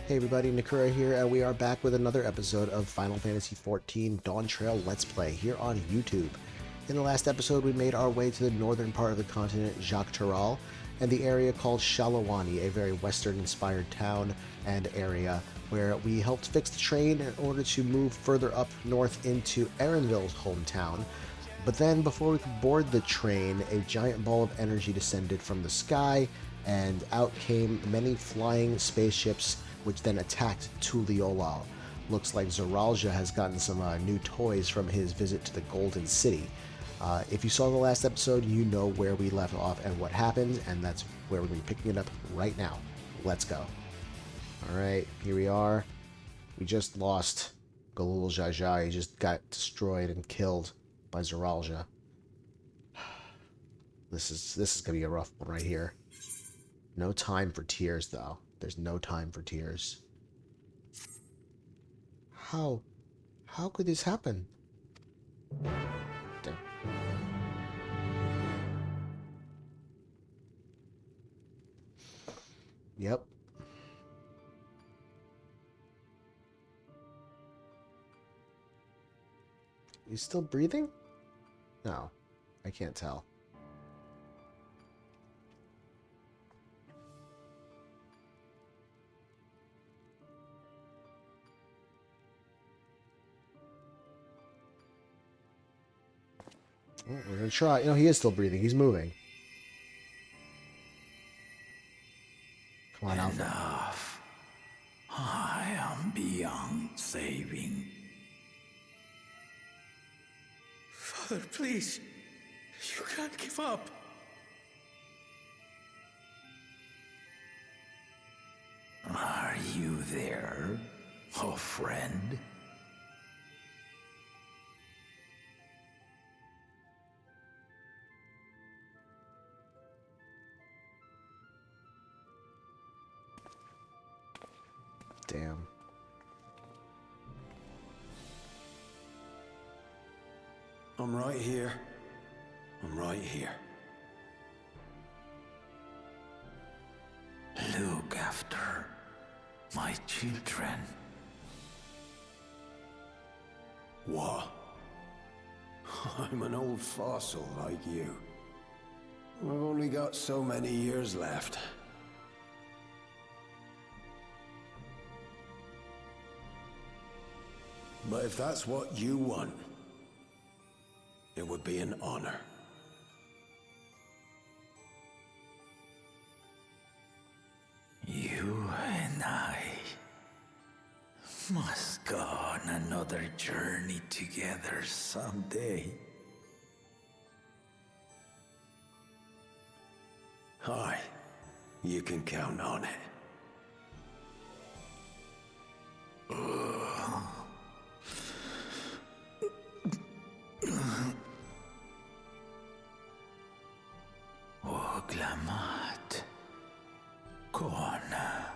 Hey everybody, Nakura here, and we are back with another episode of Final Fantasy XIV Dawntrail Let's Play here on YouTube. In the last episode, we made our way to the northern part of the continent, Jacques and the area called Shalawani, a very western-inspired town and area where we helped fix the train in order to move further up north into Erenville's hometown. But then, before we could board the train, a giant ball of energy descended from the sky, and out came many flying spaceships, which then attacked Tuliyollal. Looks like Zoraal Ja has gotten some new toys from his visit to the Golden City. If you saw the last episode, you know where we left off and what happened, and that's where we're going to be picking it up right now. Let's go. Alright, here we are. We just lost Gulool Ja Ja. He just got destroyed and killed by Zoraal Ja. This is going to be a rough one right here. No time for tears, though. There's no time for tears. How could this happen? Damn. Yep. He's still breathing? No, I can't tell. Well, we're gonna try. No, he is still breathing. He's moving. Come on, Alpha. Enough. I am beyond saving. Father, please. You can't give up. Are you there, oh friend? Damn. I'm right here. I'm right here. Look after my children. What? I'm an old fossil like you. I've only got so many years left. But if that's what you want, it would be an honor. You and I must go on another journey together someday. Aye, you can count on it. Wuk Lamat. Kona.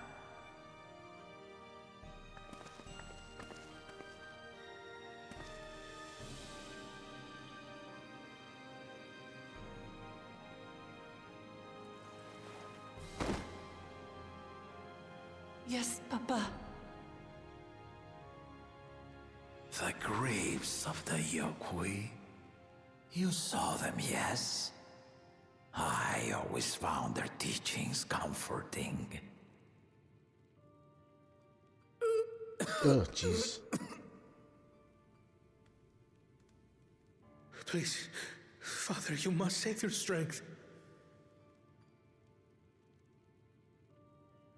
Yes, Papa. The graves of the Yokwi. You saw them, yes? I always found their teachings comforting. Oh, jeez. Please, Father, you must save your strength.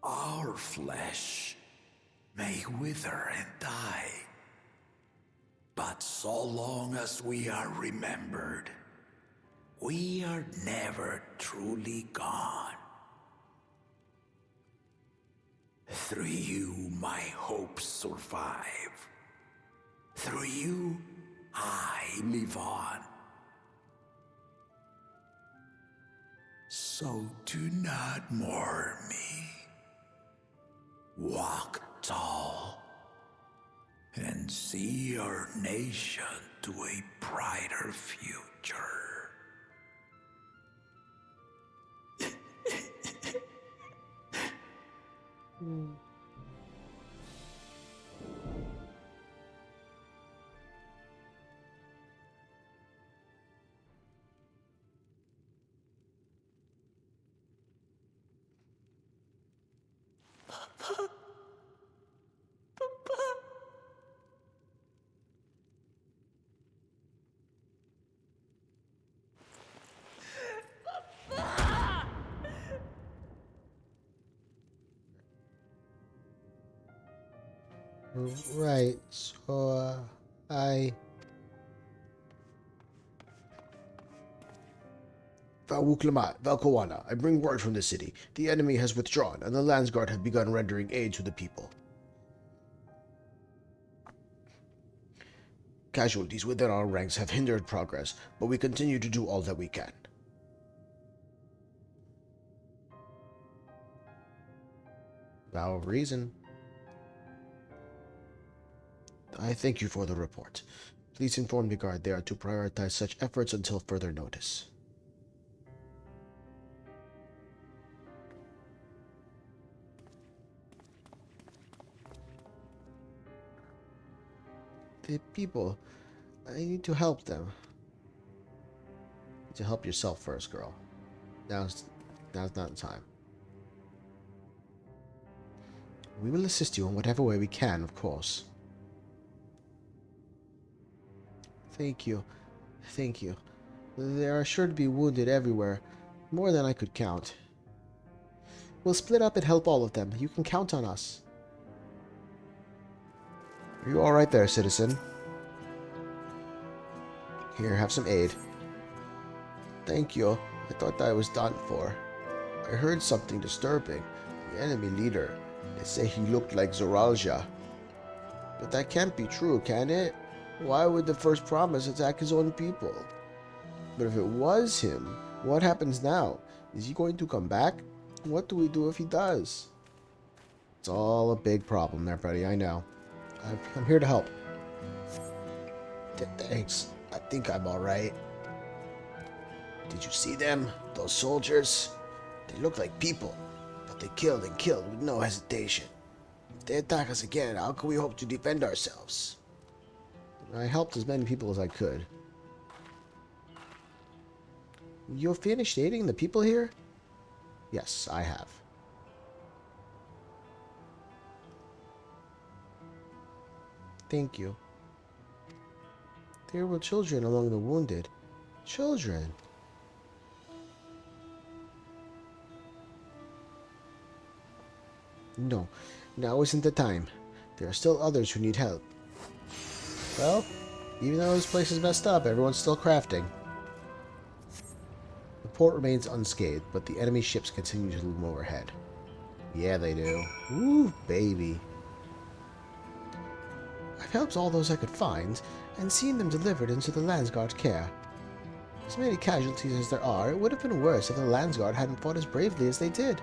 Our flesh may wither and die, but so long as we are remembered, we are never truly gone. Through you, my hopes survive. Through you, I live on. So do not mourn me. Walk tall and see our nation to a brighter future. Right, so, I... Wuk Lamat, Valkowana, I bring word from the city. The enemy has withdrawn, and the Landsguard have begun rendering aid to the people. Casualties within our ranks have hindered progress, but we continue to do all that we can. Valid reason. I thank you for the report. Please inform the guard they are to prioritize such efforts until further notice. The people, I need to help them. You need to help yourself first, girl. Now's not the time. We will assist you in whatever way we can, of course. Thank you. Thank you. There are sure to be wounded everywhere, more than I could count. We'll split up and help all of them. You can count on us. Are you alright there, citizen? Here, have some aid. Thank you. I thought I was done for. I heard something disturbing. The enemy leader. They say he looked like Zoraal Ja. But that can't be true, can it? Why would the first promise attack his own people? But if it was him, what happens now? Is he going to come back? What do we do if he does? It's all a big problem there, buddy. I know. I'm here to help. Thanks. I think I'm alright. Did you see them? Those soldiers? They look like people, but they killed and killed with no hesitation. If they attack us again, how can we hope to defend ourselves? I helped as many people as I could. You finished aiding the people here? Yes, I have. Thank you. There were children among the wounded. Children? No, now isn't the time. There are still others who need help. Well, even though this place is messed up, everyone's still crafting. The port remains unscathed, but the enemy ships continue to loom overhead. Yeah, they do. Ooh, baby. I've helped all those I could find, and seen them delivered into the Landsguard care. As many casualties as there are, it would have been worse if the Landsguard hadn't fought as bravely as they did.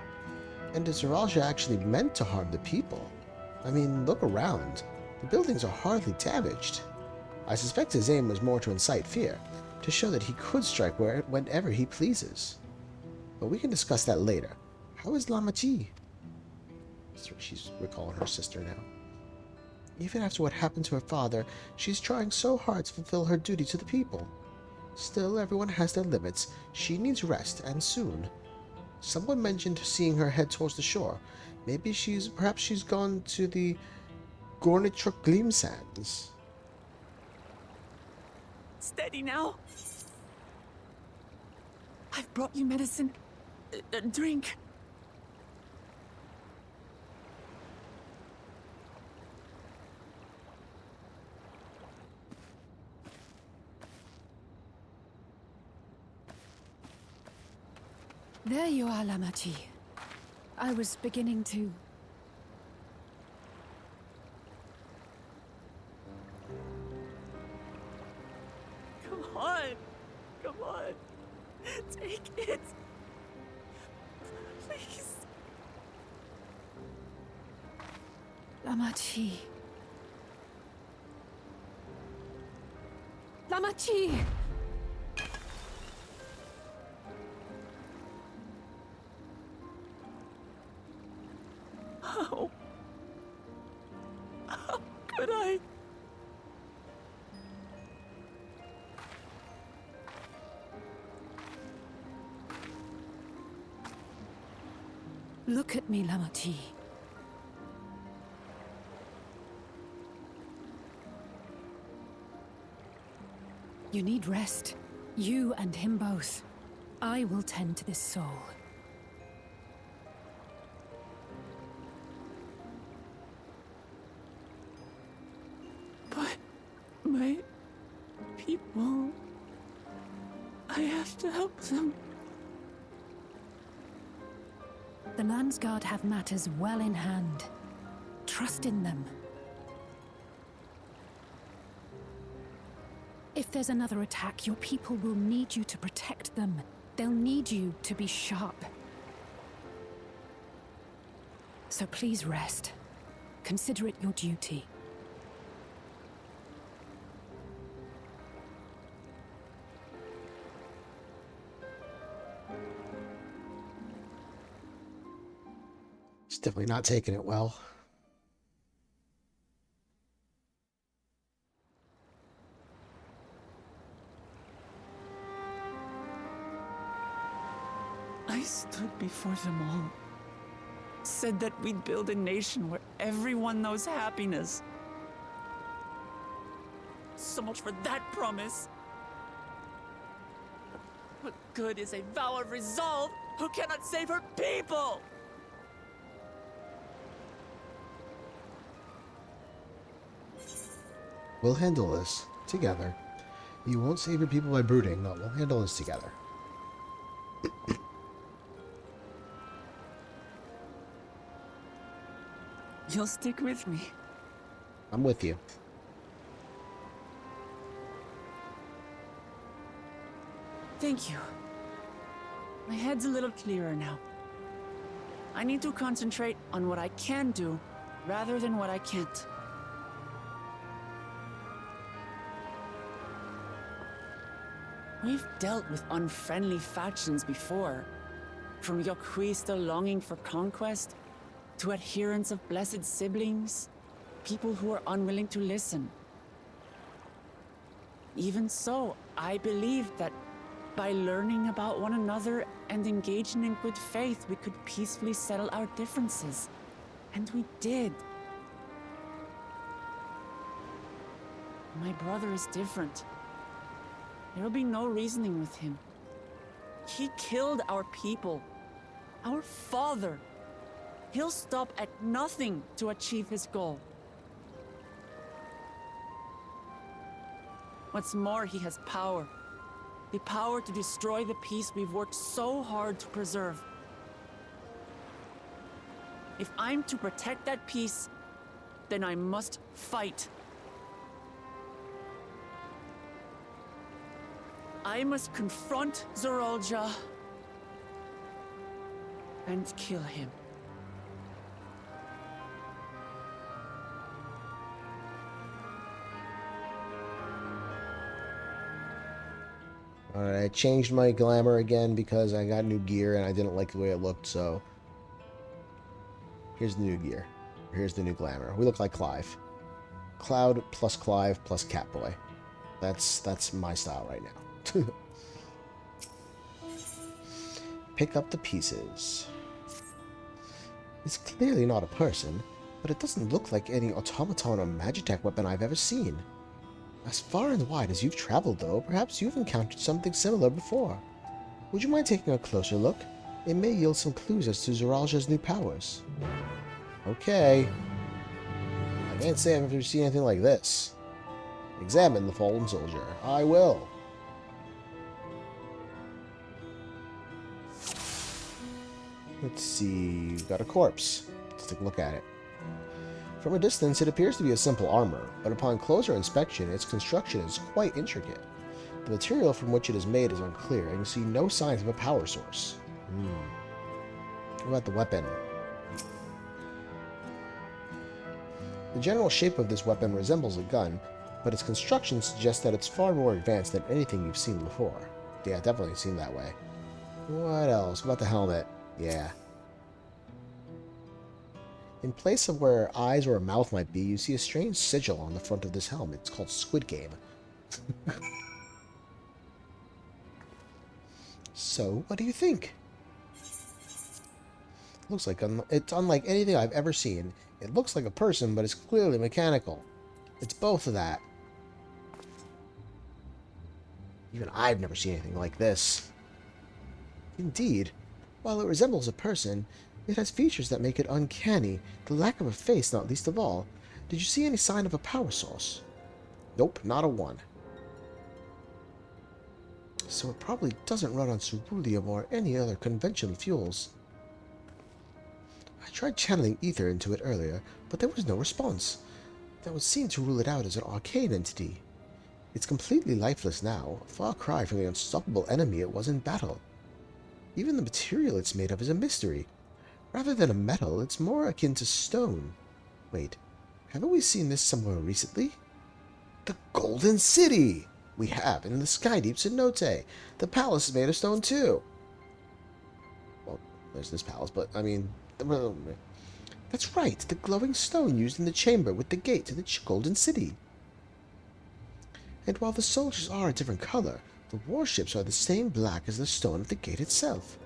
And if Zoraal Ja actually meant to harm the people, I mean, look around. The buildings are hardly damaged. I suspect his aim was more to incite fear, to show that he could strike whenever he pleases. But we can discuss that later. How is Lamat? She's recalling her sister now. Even after what happened to her father, she's trying so hard to fulfill her duty to the people. Still, everyone has their limits. She needs rest, and soon. Someone mentioned seeing her head towards the shore. Perhaps she's gone to the Gornichuk Gleam Sands. Steady now. I've brought you medicine. Drink. There you are, Lamat. I was beginning to... Come on. Come on. Take it. Please. Lamat. Lamat! How could I? Look at me, Lamat. You need rest. You and him both. I will tend to this soul. people. I have to help them. The Landsguard have matters well in hand. Trust in them. If there's another attack, your people will need you to protect them. They'll need you to be sharp. So please rest. Consider it your duty. He's definitely not taking it well. I stood before them all. Said that we'd build a nation where everyone knows happiness. So much for that promise. What good is a vow of resolve who cannot save her people? We'll handle this together. You won't save your people by brooding. No, we'll handle this together. You'll stick with me. I'm with you. Thank you. My head's a little clearer now. I need to concentrate on what I can do rather than what I can't. We've dealt with unfriendly factions before. From Yokhui still longing for conquest, to adherents of blessed siblings, people who are unwilling to listen. Even so, I believe that by learning about one another and engaging in good faith, we could peacefully settle our differences. And we did. My brother is different. There will be no reasoning with him. He killed our people, our father. He'll stop at nothing to achieve his goal. What's more, he has power. The power to destroy the peace we've worked so hard to preserve. If I'm to protect that peace, then I must fight. I must confront Zoraal Ja and kill him. Alright, I changed my glamour again because I got new gear and I didn't like the way it looked, so here's the new gear. Here's the new glamour. We look like Clive. Cloud plus Clive plus Catboy. That's my style right now. Pick up the pieces. It's clearly not a person, but it doesn't look like any automaton or magitech weapon I've ever seen. As far and wide as you've traveled, though, perhaps you've encountered something similar before. Would you mind taking a closer look? It may yield some clues as to Zoraal Ja's new powers. Okay. I can't say I've ever seen anything like this. Examine the fallen soldier. I will. Let's see. We've got a corpse. Let's take a look at it. From a distance, it appears to be a simple armor, but upon closer inspection, its construction is quite intricate. The material from which it is made is unclear, and you see no signs of a power source. What about the weapon? The general shape of this weapon resembles a gun, but its construction suggests that it's far more advanced than anything you've seen before. Yeah, definitely seemed that way. What else? What about the helmet? Yeah. In place of where eyes or a mouth might be, you see a strange sigil on the front of this helmet. It's called Squid Game. So, what do you think? Looks like it's unlike anything I've ever seen. It looks like a person, but it's clearly mechanical. It's both of that. Even I've never seen anything like this. Indeed, while it resembles a person, it has features that make it uncanny, the lack of a face not least of all. Did you see any sign of a power source? Nope, not a one. so it probably doesn't run on ceruleum or any other conventional fuels. I tried channeling ether into it earlier, but there was no response. That would seem to rule it out as an arcane entity. It's completely lifeless now, a far cry from the unstoppable enemy it was in battle. Even the material it's made of is a mystery. Rather than a metal, it's more akin to stone. Wait, haven't we seen this somewhere recently? The Golden City! We have, in the Skydeeps in Note. The palace is made of stone, too. Well, there's this palace, but, I mean... That's right, the glowing stone used in the chamber with the gate to the Golden City. And while the soldiers are a different color, the warships are the same black as the stone of the gate itself.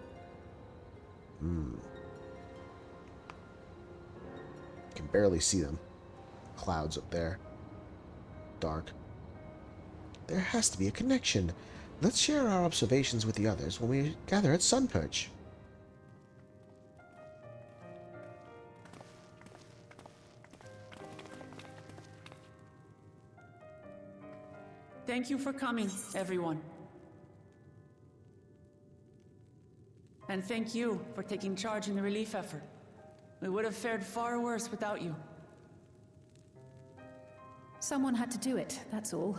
Can barely see them. Clouds up there. Dark. There has to be a connection. Let's share our observations with the others when we gather at Sunperch. Thank you for coming, everyone. And thank you for taking charge in the relief effort. We would have fared far worse without you. Someone had to do it, that's all.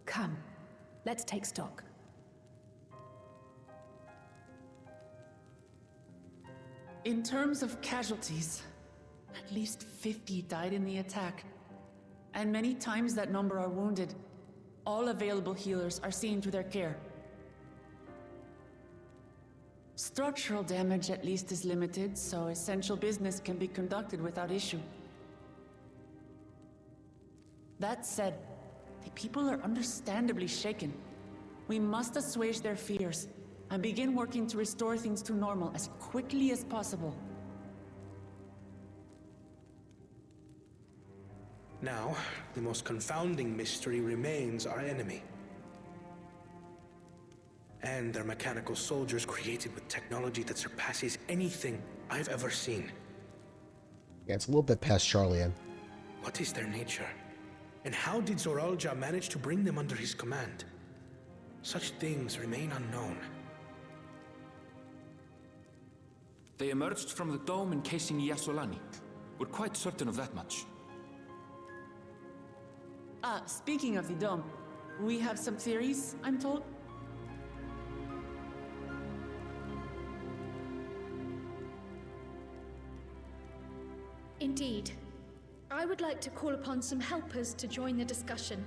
Come, let's take stock. In terms of casualties, at least 50 died in the attack. And many times that number are wounded. All available healers are seen to their care. Structural damage at least is limited, so essential business can be conducted without issue. That said, the people are understandably shaken. We must assuage their fears and begin working to restore things to normal as quickly as possible. Now, the most confounding mystery remains our enemy. And their mechanical soldiers created with technology that surpasses anything I've ever seen. Yeah, it's a little bit past Charlian. What is their nature? And how did Zoraal Ja manage to bring them under his command? Such things remain unknown. They emerged from the dome encasing Yasolani. We're quite certain of that much. Speaking of the dome, we have some theories, I'm told. Indeed. I would like to call upon some helpers to join the discussion.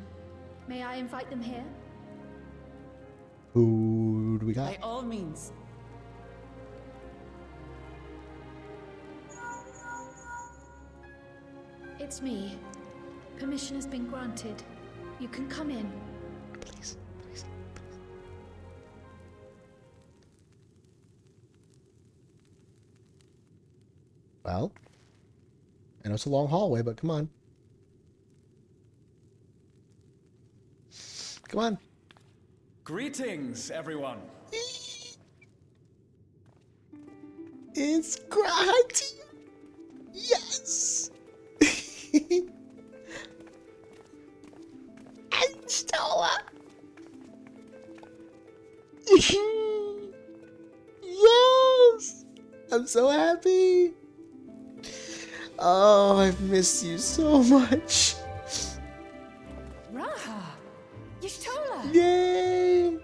May I invite them here? Who do we got? By all means. It's me. Permission has been granted. You can come in. Please, please, please. Well, I know it's a long hallway, but come on. Come on. Greetings, everyone. It's Grant. Yes. And Stella. Yes. I'm so happy. Oh, I've missed you so much. Raha! Y'shtola! Yay!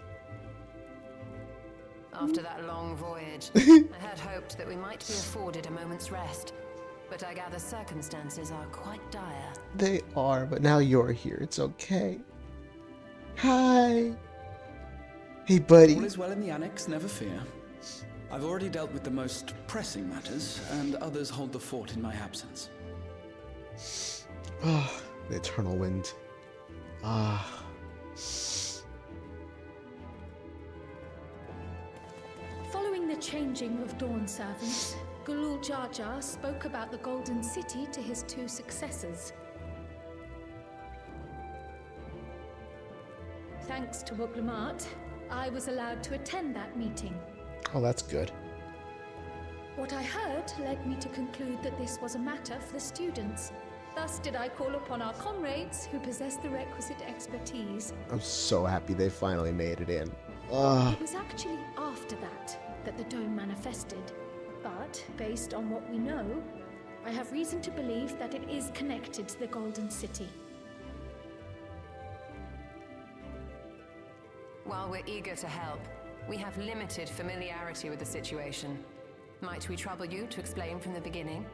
After that long voyage, I had hoped that we might be afforded a moment's rest. But I gather circumstances are quite dire. They are, but now you're here. It's okay. Hi. Hey, buddy. All is well in the annex, never fear. I've already dealt with the most pressing matters, and others hold the fort in my absence. Oh, the eternal wind. Ah. Following the changing of Dawnservants, Gulool Ja Ja spoke about the Golden City to his two successors. Thanks to Wuk Lamat, I was allowed to attend that meeting. Oh, that's good. What I heard led me to conclude that this was a matter for the students. Thus did I call upon our comrades who possess the requisite expertise. I'm so happy they finally made it in. It was actually after that the dome manifested. But, based on what we know, I have reason to believe that it is connected to the Golden City. While we're eager to help, we have limited familiarity with the situation. Might we trouble you to explain from the beginning?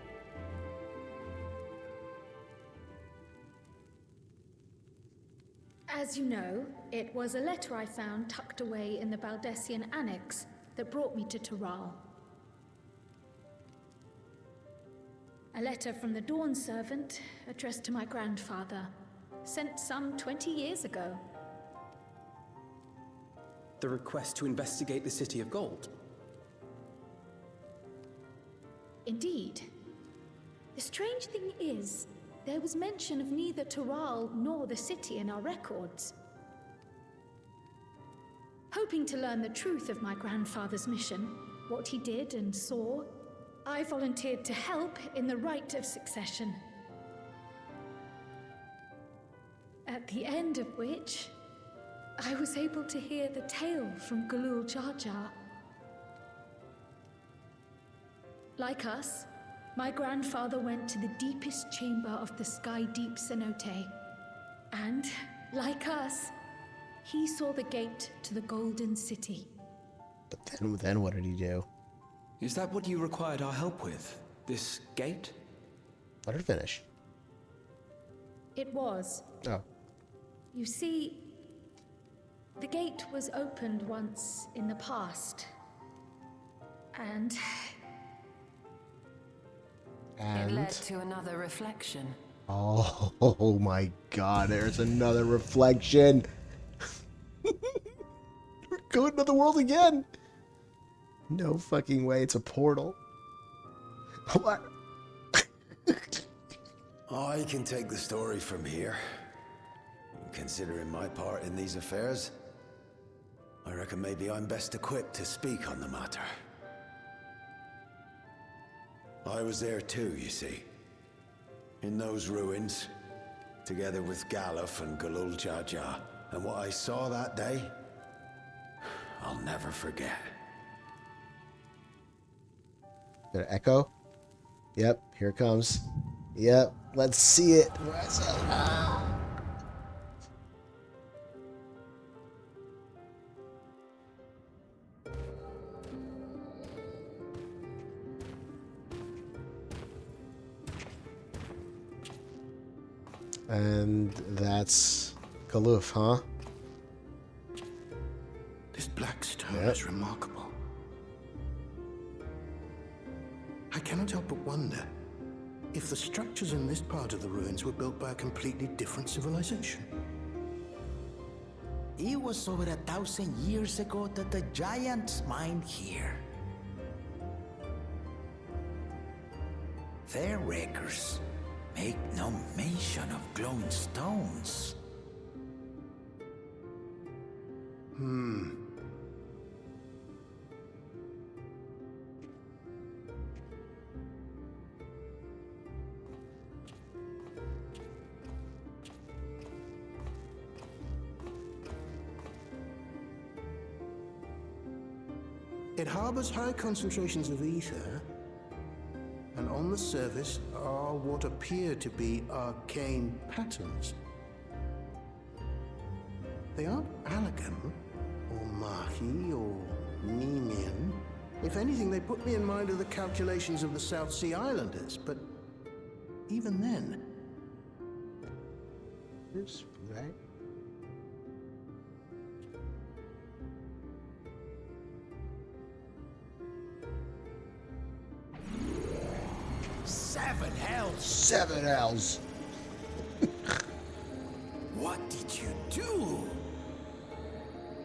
As you know, it was a letter I found tucked away in the Baldessian Annex that brought me to Tural. A letter from the Dawnservant, addressed to my grandfather, sent some 20 years ago. The request to investigate the City of Gold? Indeed. The strange thing is, there was mention of neither Tural nor the city in our records. Hoping to learn the truth of my grandfather's mission, what he did and saw, I volunteered to help in the rite of succession. At the end of which, I was able to hear the tale from Gulool Ja Ja. Like us, my grandfather went to the deepest chamber of the sky deep cenote. And, like us, he saw the gate to the Golden City. But then what did he do? Is that what you required our help with? This gate? Let her finish. It was. Oh. You see, the gate was opened once in the past. And it led to another reflection. Oh my god, there's another reflection. We're going to the world again. No fucking way, it's a portal. What? I can take the story from here. Considering my part in these affairs, I reckon maybe I'm best equipped to speak on the matter. I was there too, you see. In those ruins, together with Galuf and Gulool Ja Ja. And what I saw that day, I'll never forget. Got an echo? Yep, here it comes. Yep, let's see it. And that's Galuf, huh? This black stone is remarkable. I cannot help but wonder if the structures in this part of the ruins were built by a completely different civilization. It was over 1,000 years ago that the giants mined here. Their records make no mention of glowing stones. It harbors high concentrations of ether, and on the surface are what appear to be arcane patterns. They aren't Allegan, or Mahi, or Mimian. If anything, they put me in mind of the calculations of the South Sea Islanders, but even then... Oops, right? Seven hells! 7 hells! What did you do?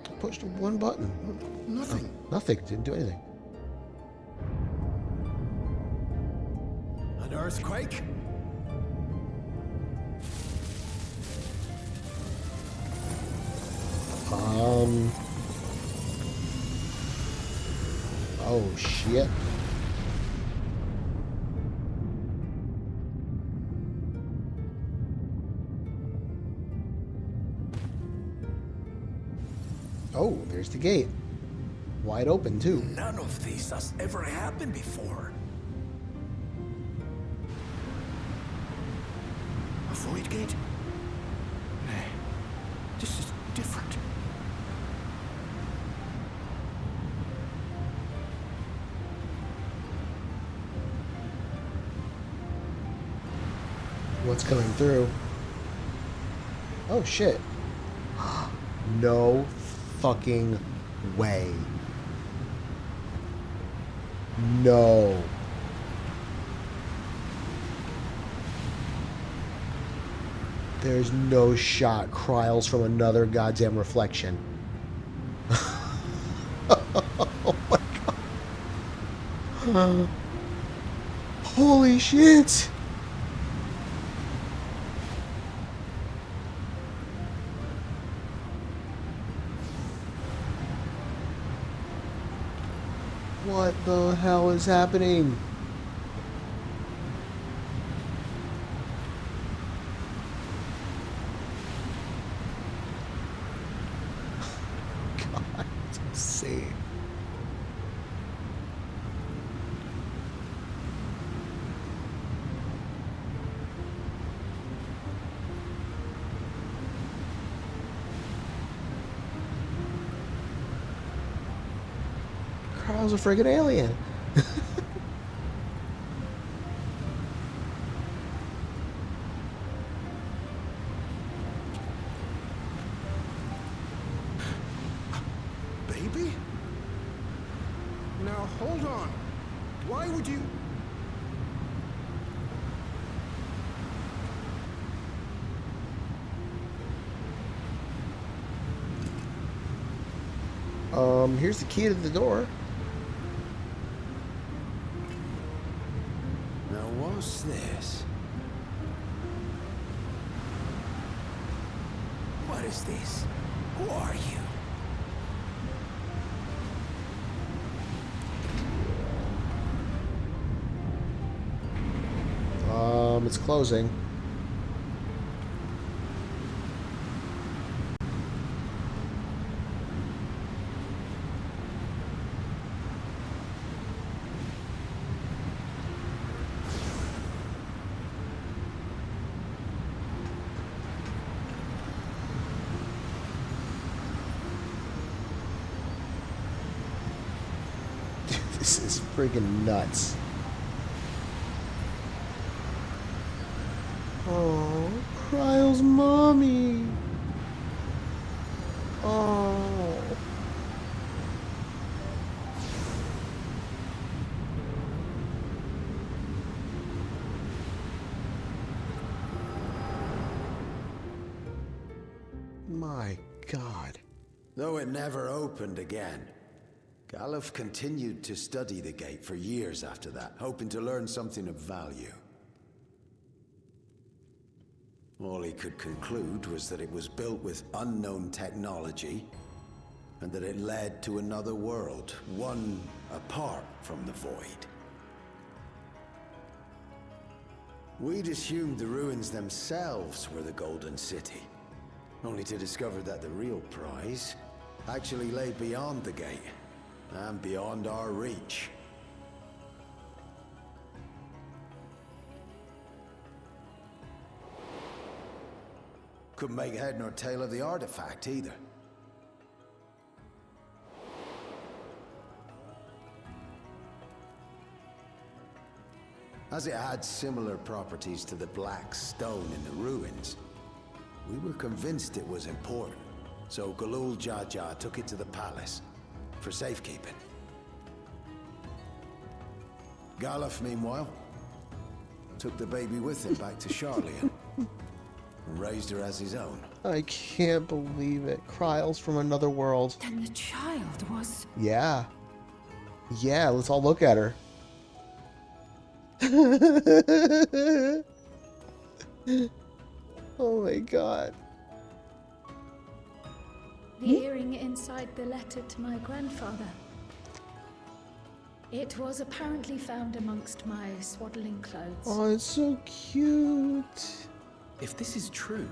I pushed one button. Nothing. Oh, nothing, didn't do anything. An earthquake? Oh shit. Oh, there's the gate. Wide open, too. None of this has ever happened before. A void gate? Nay, this is different. What's coming through? Oh, shit. No fucking way. No. There's no shot Kryle's from another goddamn reflection. Oh my god. Holy shit. What the hell is happening? God, it's insane. Carl's a friggin' alien. Baby? Now hold on. Why would you... Here's the key to the door. Now what's this? What is this? Who are you? It's closing. This is friggin' nuts. Oh, Kryle's mommy. Oh. My God. Though it never opened again, Galuf continued to study the gate for years after that, hoping to learn something of value. All he could conclude was that it was built with unknown technology, and that it led to another world, one apart from the Void. We'd assumed the ruins themselves were the Golden City, only to discover that the real prize actually lay beyond the gate, and beyond our reach. Couldn't make head nor tail of the artifact, either. As it had similar properties to the black stone in the ruins, we were convinced it was important, so Gulool Ja Ja took it to the palace for safekeeping. Galuf, meanwhile, took the baby with him back to Charlian and raised her as his own. I can't believe it. Kryle's from another world. Then the child was... Yeah. Yeah, let's all look at her. Oh my God. The earring inside the letter to my grandfather. It was apparently found amongst my swaddling clothes. Oh, it's so cute. If this is true,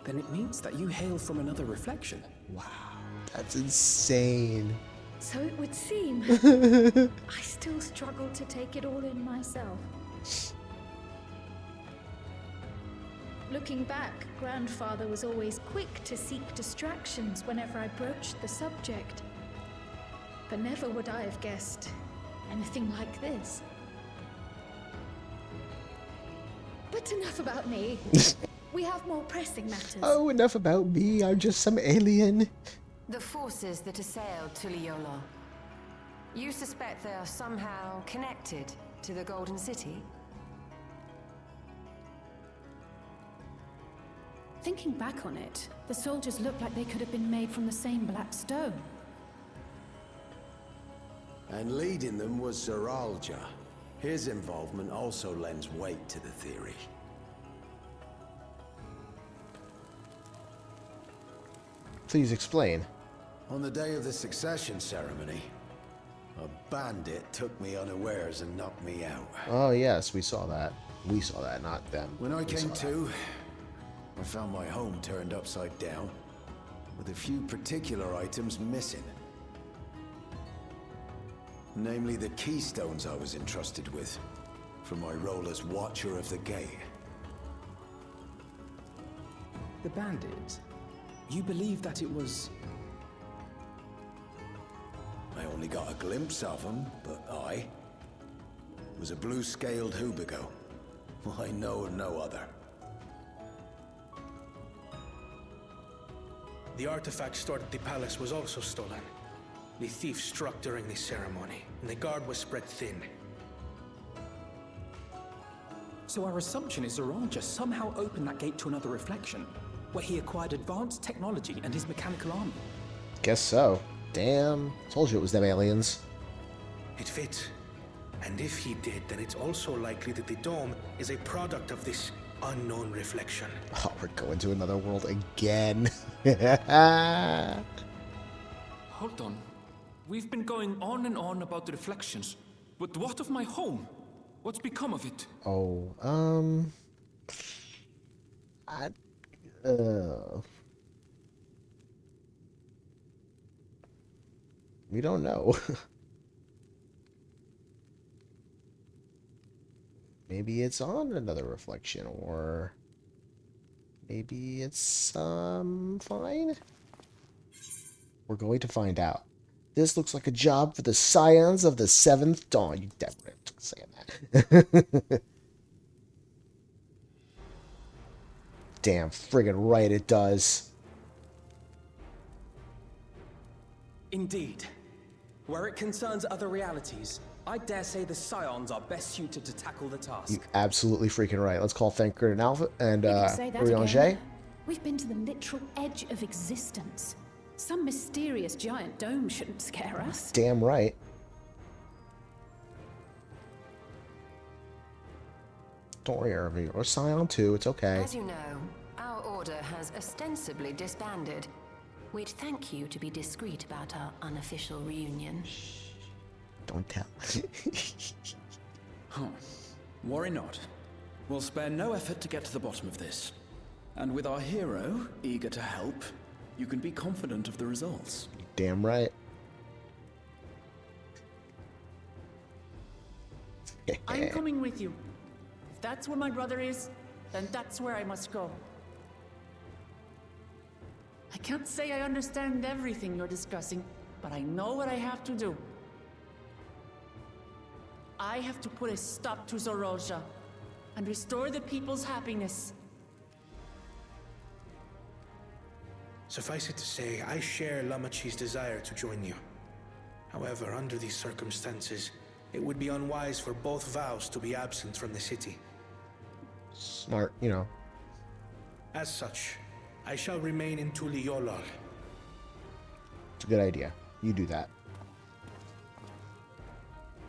then it means that you hail from another reflection. Wow. That's insane. So it would seem. I still struggle to take it all in myself. Looking back, Grandfather was always quick to seek distractions whenever I broached the subject. But never would I have guessed anything like this. But enough about me. We have more pressing matters. Oh, enough about me. I'm just some alien. The forces that assailed Tuliyollal. You suspect they are somehow connected to the Golden City? Thinking back on it, the soldiers look like they could have been made from the same black stone. And leading them was Zoraal Ja. His involvement also lends weight to the theory. Please explain. On the day of the succession ceremony, a bandit took me unawares and knocked me out. Oh yes, we saw that. We saw that, not them. When I came to, I found my home turned upside down, with a few particular items missing. Namely the keystones I was entrusted with, for my role as Watcher of the Gate. The bandit? You believe that it was... I only got a glimpse of him, but I was a blue-scaled Hubigo. I know of no other. The artifact stored at the palace was also stolen. The thief struck during the ceremony, and the guard was spread thin. So our assumption is Zoraal Ja somehow opened that gate to another reflection, where he acquired advanced technology and his mechanical army. Guess so. Damn. Told you it was them aliens. It fits. And if he did, then it's also likely that the dome is a product of this unknown reflection. Oh, we're going to another world again. Hold on. We've been going on and on about the reflections. But what of my home? What's become of it? Oh, we don't know. Maybe it's on another reflection, or maybe it's fine. We're going to find out. This looks like a job for the Scions of the 7th Dawn. You definitely saying that. Damn friggin' right it does. Indeed. Where it concerns other realities, I dare say the Scions are best suited to tackle the task. You absolutely freaking right. Let's call Thanker and Alpha and Gulool Ja. We've been to the literal edge of existence. Some mysterious giant dome shouldn't scare us. Damn right. Don't worry, Irving. Or Scion too. It's okay. As you know, our order has ostensibly disbanded. We'd thank you to be discreet about our unofficial reunion. Don't tell. Huh. Worry not. We'll spare no effort to get to the bottom of this. And with our hero eager to help, you can be confident of the results. Damn right. I'm coming with you. If that's where my brother is, then that's where I must go. I can't say I understand everything you're discussing, but I know what I have to do. I have to put a stop to Zoraal Ja and restore the people's happiness. Suffice it to say, I share Lamachi's desire to join you. However, under these circumstances, it would be unwise for both vows to be absent from the city. Smart, you know. As such, I shall remain in Tuliyollal. It's a good idea. You do that.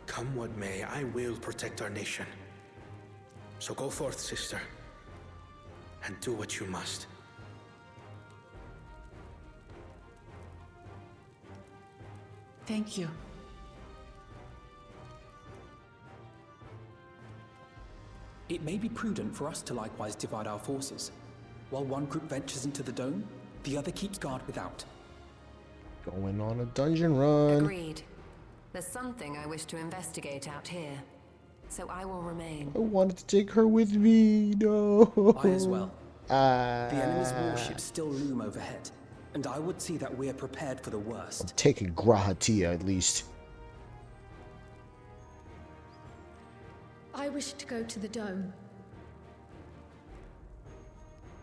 Come what may, I will protect our nation. So go forth, sister, and do what you must. Thank you. It may be prudent for us to likewise divide our forces. While one group ventures into the dome, the other keeps guard without. Going on a dungeon run. Agreed. There's something I wish to investigate out here, so I will remain. I wanted to take her with me. No. I as well. The enemy's warships still loom overhead, and I would see that we are prepared for the worst. I'm taking Grahatia at least. I wish to go to the dome.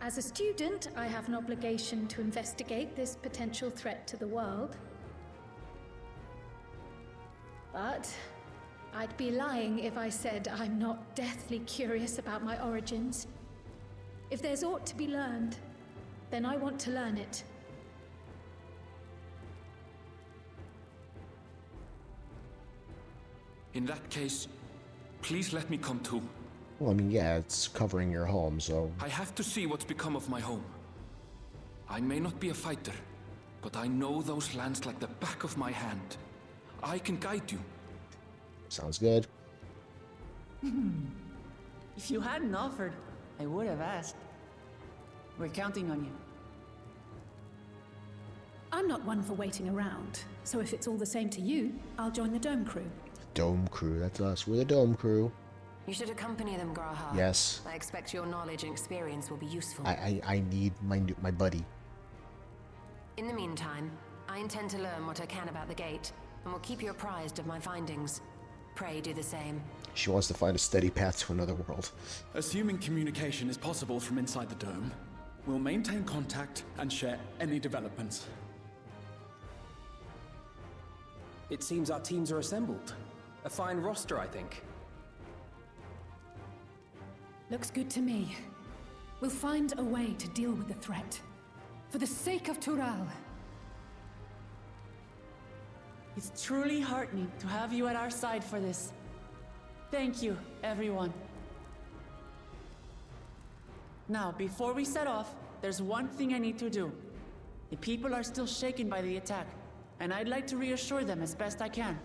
As a student, I have an obligation to investigate this potential threat to the world. But I'd be lying if I said I'm not deathly curious about my origins. If there's aught to be learned, then I want to learn it. In that case, please let me come too. Well, I mean, yeah, it's covering your home, so... I have to see what's become of my home. I may not be a fighter, but I know those lands like the back of my hand. I can guide you. Sounds good. If you hadn't offered, I would have asked. We're counting on you. I'm not one for waiting around, so if it's all the same to you, I'll join the Dome crew. Dome crew, that's us. We're the Dome crew. You should accompany them, Graha. Yes. I expect your knowledge and experience will be useful. I need my buddy. In the meantime, I intend to learn what I can about the gate, and will keep you apprised of my findings. Pray do the same. She wants to find a steady path to another world. Assuming communication is possible from inside the dome, we'll maintain contact and share any developments. It seems our teams are assembled. A fine roster, I think. Looks good to me. We'll find a way to deal with the threat. For the sake of Tural. It's truly heartening to have you at our side for this. Thank you, everyone. Now, before we set off, there's one thing I need to do. The people are still shaken by the attack, and I'd like to reassure them as best I can.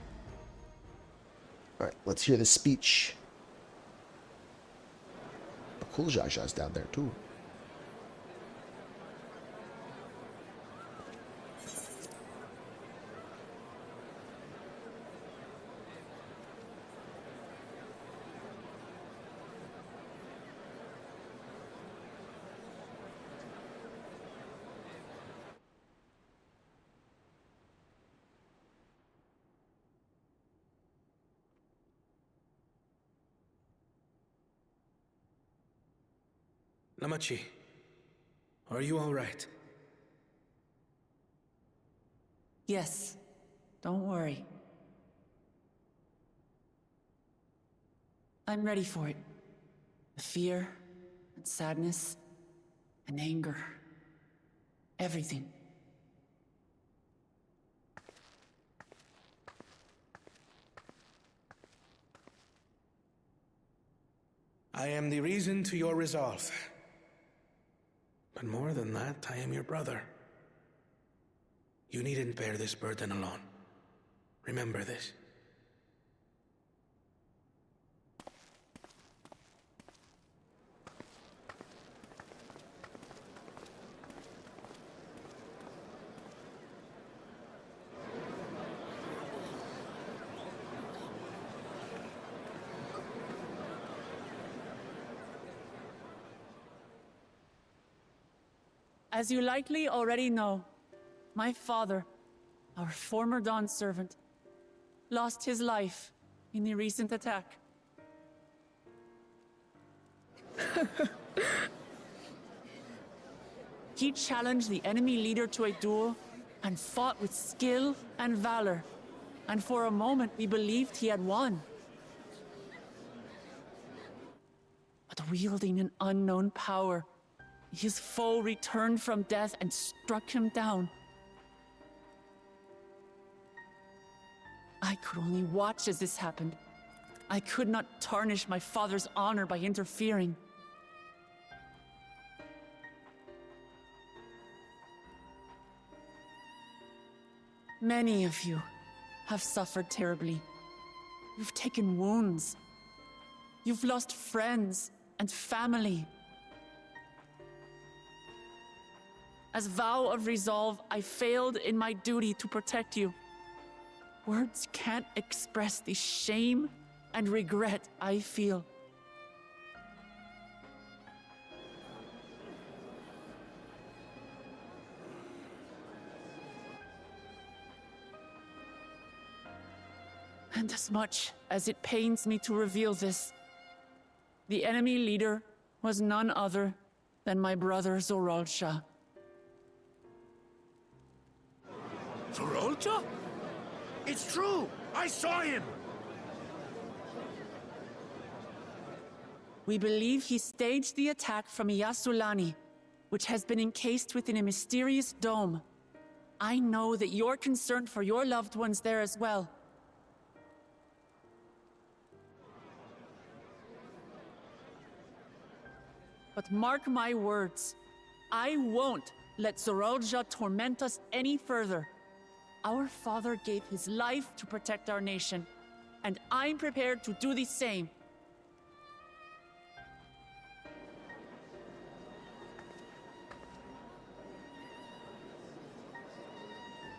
Alright, let's hear the speech. Gulool Ja Ja's down there, too. Lamachi, are you all right? Yes, don't worry. I'm ready for it. The fear, and sadness, and anger. Everything. I am the reason to your resolve. But more than that, I am your brother. You needn't bear this burden alone. Remember this. As you likely already know, my father, our former Dawnservant, lost his life in the recent attack. He challenged the enemy leader to a duel and fought with skill and valor, and for a moment we believed he had won. But wielding an unknown power, his foe returned from death and struck him down. I could only watch as this happened. I could not tarnish my father's honor by interfering. Many of you have suffered terribly. You've taken wounds. You've lost friends and family. As vow of resolve, I failed in my duty to protect you. Words can't express the shame and regret I feel. And as much as it pains me to reveal this, the enemy leader was none other than my brother Zoraal Ja. Zoraal Ja? It's true! I saw him! We believe he staged the attack from Yasulani, which has been encased within a mysterious dome. I know that you're concerned for your loved ones there as well. But mark my words, I won't let Zoraal Ja torment us any further. Our father gave his life to protect our nation, and I'm prepared to do the same.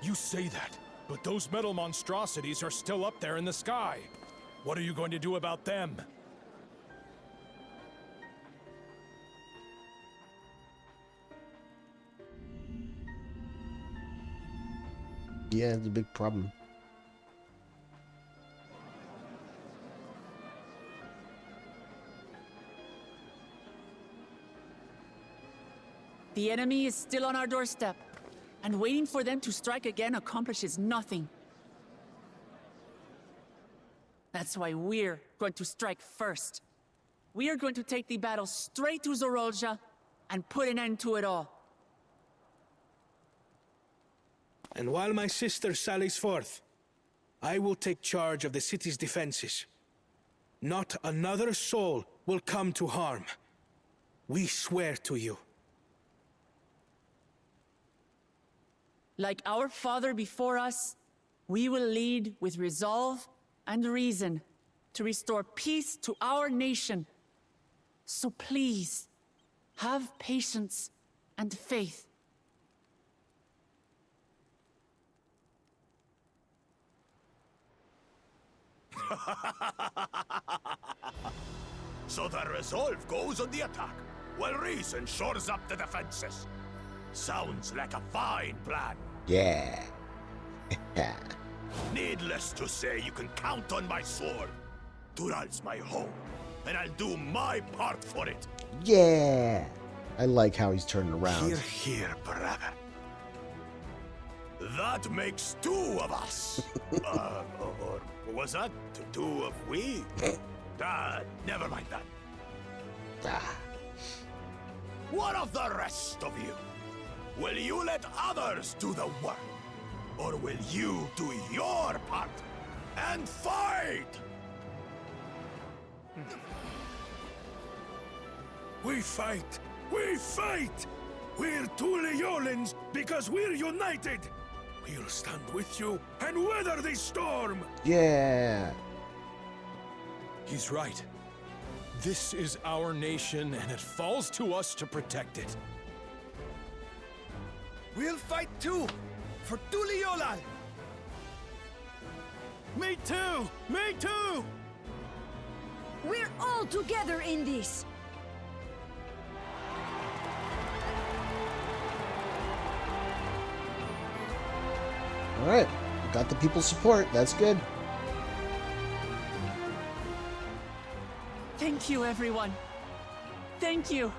You say that, but those metal monstrosities are still up there in the sky. What are you going to do about them? Yeah, it's a big problem. The enemy is still on our doorstep, and waiting for them to strike again accomplishes nothing. That's why we're going to strike first. We are going to take the battle straight to Zoraal Ja and put an end to it all. And while my sister sallies forth, I will take charge of the city's defenses. Not another soul will come to harm. We swear to you. Like our father before us, we will lead with resolve and reason to restore peace to our nation. So please, have patience and faith. So the resolve goes on the attack, while reason shores up the defenses. Sounds like a fine plan. Yeah. Needless to say, you can count on my sword. Dural's my home, and I'll do my part for it. Yeah. I like how he's turning around. Hear, hear, brother. That makes two of us. Or was that two of we? Never mind that. What of the rest of you? Will you let others do the work? Or will you do your part and fight? We fight! We fight! We're Tuliyollans because we're united! We'll stand with you and weather this storm! Yeah. He's right. This is our nation, and it falls to us to protect it. We'll fight too! For Tuliyollal! Me too! Me too! We're all together in this! Alright. Got the people's support. That's good. Thank you, everyone. Thank you.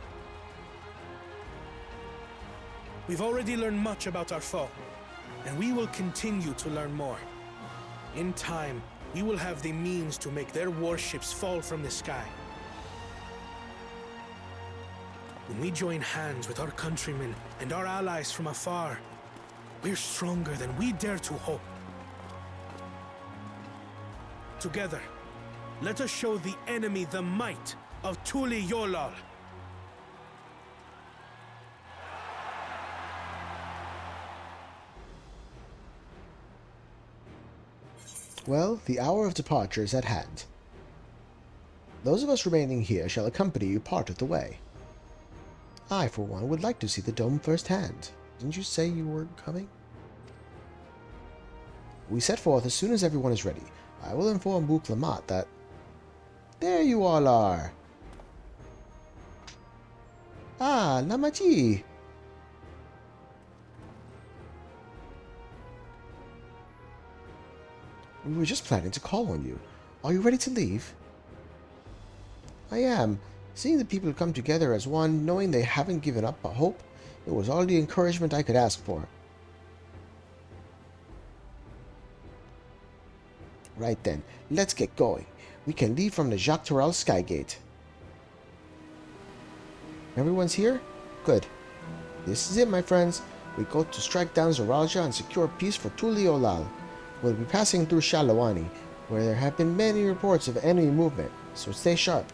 We've already learned much about our foe, and we will continue to learn more. In time, we will have the means to make their warships fall from the sky. When we join hands with our countrymen and our allies from afar, we're stronger than we dare to hope. Together, let us show the enemy the might of Tuliyollal. Well, the hour of departure is at hand. Those of us remaining here shall accompany you part of the way. I, for one, would like to see the dome firsthand. Didn't you say you weren't coming? We set forth as soon as everyone is ready. I will inform Wuk Lamat that... There you all are! Ah, Lamaji! We were just planning to call on you. Are you ready to leave? I am. Seeing the people come together as one, knowing they haven't given up hope, it was all the encouragement I could ask for. Right then, let's get going. We can leave from the Zoraal Skygate. Everyone's here? Good. This is it, my friends. We go to strike down Zoraal Ja and secure peace for Tuliyollal. We'll be passing through Shalawani, where there have been many reports of enemy movement, so stay sharp.